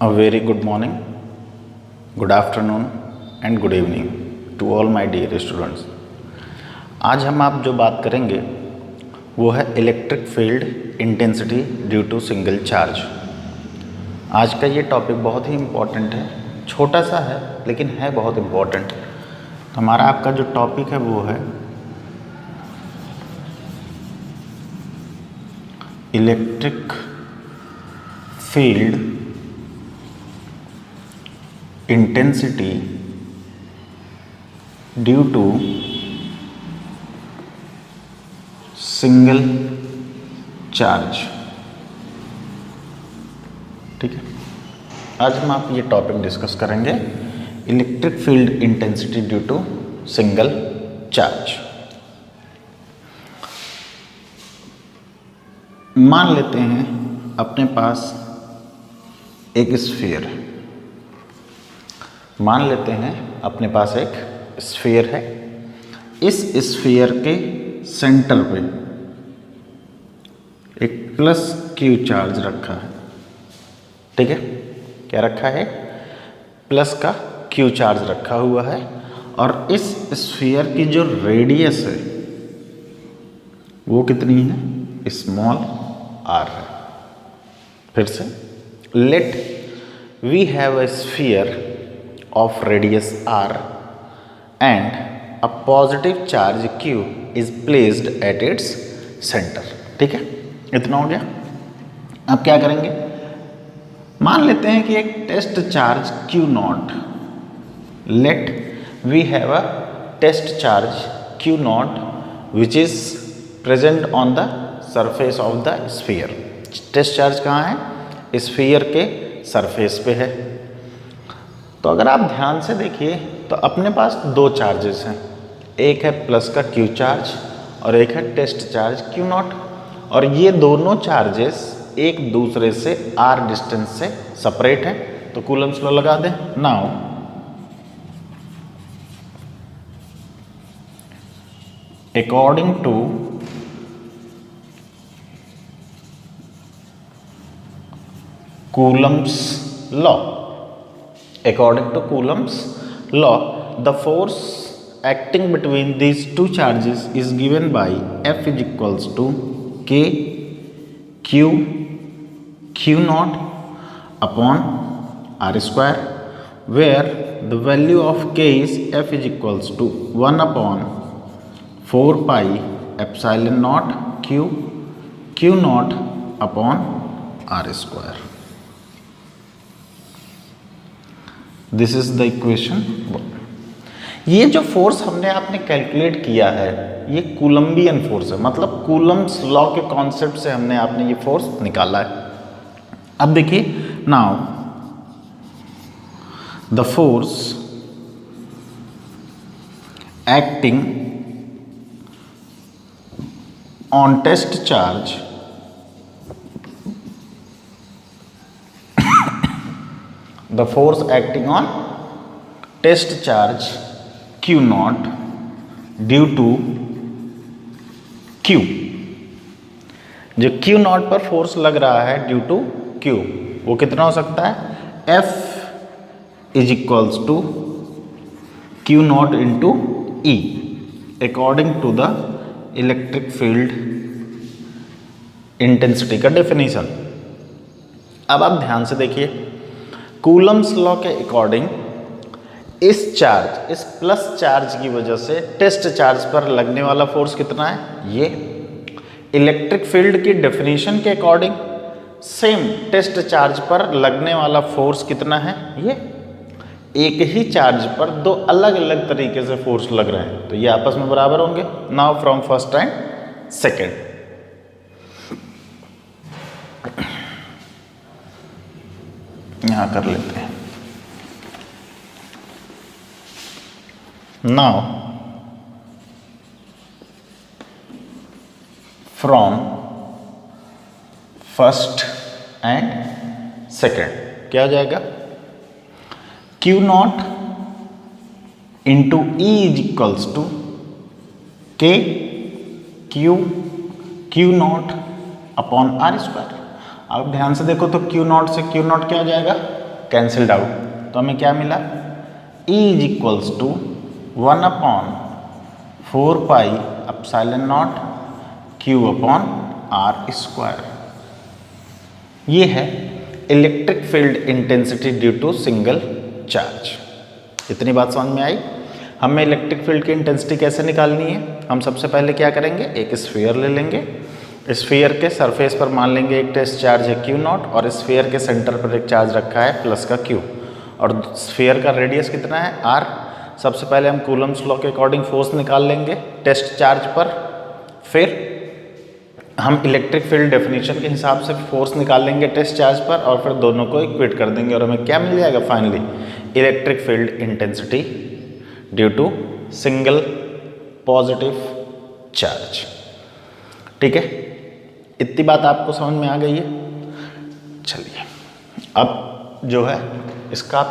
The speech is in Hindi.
A very good morning, good afternoon and good evening to all my dear students। आज हम आप जो बात करेंगे वो है electric field intensity due to single charge. आज का ये टॉपिक बहुत ही इम्पोर्टेंट है, छोटा सा है लेकिन है बहुत इम्पोर्टेंट। तो हमारा आपका जो टॉपिक है वो है electric field intensity due to single charge. ठीक है, आज हम आप ये टॉपिक डिस्कस करेंगे electric field intensity due to single charge. मान लेते हैं अपने पास एक स्फीयर है। मान लेते हैं अपने पास एक स्फीयर है। इस स्फीयर के सेंटर पे एक प्लस क्यू चार्ज रखा है। ठीक है, क्या रखा है? प्लस का क्यू चार्ज रखा हुआ है और इस स्फीयर की जो रेडियस है वो कितनी है? स्मॉल आर है। फिर से let we have a sphere of radius r and a positive charge q is placed at its center। ठीक है, इतना हो गया। अब क्या करेंगे? मान लेते हैं कि एक test charge q naught, let we have a test charge q naught which is present on the surface of the sphere. Test charge कहाँ है? स्फीयर के सरफेस पे है। तो अगर आप ध्यान से देखिए तो अपने पास दो चार्जेस हैं, एक है प्लस का क्यू चार्ज और एक है टेस्ट चार्ज क्यू नॉट। और ये दोनों चार्जेस एक दूसरे से आर डिस्टेंस से सेपरेट हैं। तो कूलम्स लॉ लगा दें। Now according to Coulomb's law, according to Coulomb's law, the force acting between these two charges is given by F is equals to K Q naught upon R square, where the value of K is F is equals to 1 upon 4 pi epsilon naught Q naught upon R square। This is the equation. ये जो फोर्स हमने आपने कैलकुलेट किया है ये कूलम्बियन फोर्स है, मतलब कूलम्स लॉ के कॉन्सेप्ट से हमने आपने ये फोर्स निकाला है। अब देखिए, now the force acting on test charge the force acting on test charge q naught due to q, जो q naught पर फोर्स लग रहा है ड्यू टू q, वो कितना हो सकता है? F is equals to q naught into E according to the electric field intensity का डेफिनेशन। अब आप ध्यान से देखिए, कूलम्स लॉ के अकॉर्डिंग इस चार्ज, इस प्लस चार्ज की वजह से टेस्ट चार्ज पर लगने वाला फोर्स कितना है? ये इलेक्ट्रिक फील्ड की डेफिनेशन के अकॉर्डिंग सेम टेस्ट चार्ज पर लगने वाला फोर्स कितना है? ये एक ही चार्ज पर दो अलग अलग तरीके से फोर्स लग रहे हैं, तो ये आपस में बराबर होंगे। Now from first and second, यहां कर लेते हैं। Now from first and second क्या हो जाएगा? Q naught into E is equals to K Q naught upon R square. अब ध्यान से देखो तो Q नॉट से Q नॉट क्या हो जाएगा? कैंसिल्ड आउट, तो हमें क्या मिला, E is equals to 1/4 pi epsilon naught Q upon R square. ये है electric field intensity due to single charge. इतनी बात समझ में आई। हमें इलेक्ट्रिक फील्ड की इंटेंसिटी कैसे निकालनी है, हम सबसे पहले क्या करेंगे, एक स्फीयर ले लेंगे, स्फीयर के सरफेस पर मान लेंगे एक टेस्ट चार्ज है Q नॉट और स्फीयर के सेंटर पर एक चार्ज रखा है प्लस का Q और स्फीयर का रेडियस कितना है R। सबसे पहले हम कूलम्स लॉ के अकॉर्डिंग फोर्स निकाल लेंगे टेस्ट चार्ज पर, फिर हम इलेक्ट्रिक फील्ड डेफिनेशन के हिसाब से फोर्स निकाल लेंगे टेस्ट चार्ज पर और फिर दोनों को इक्वेट कर देंगे और हमें क्या मिल जाएगा finally, electric field intensity due to single positive charge. ठीक है, इतनी बात आपको समझ में आ गई है। चलिए अब जो है इसका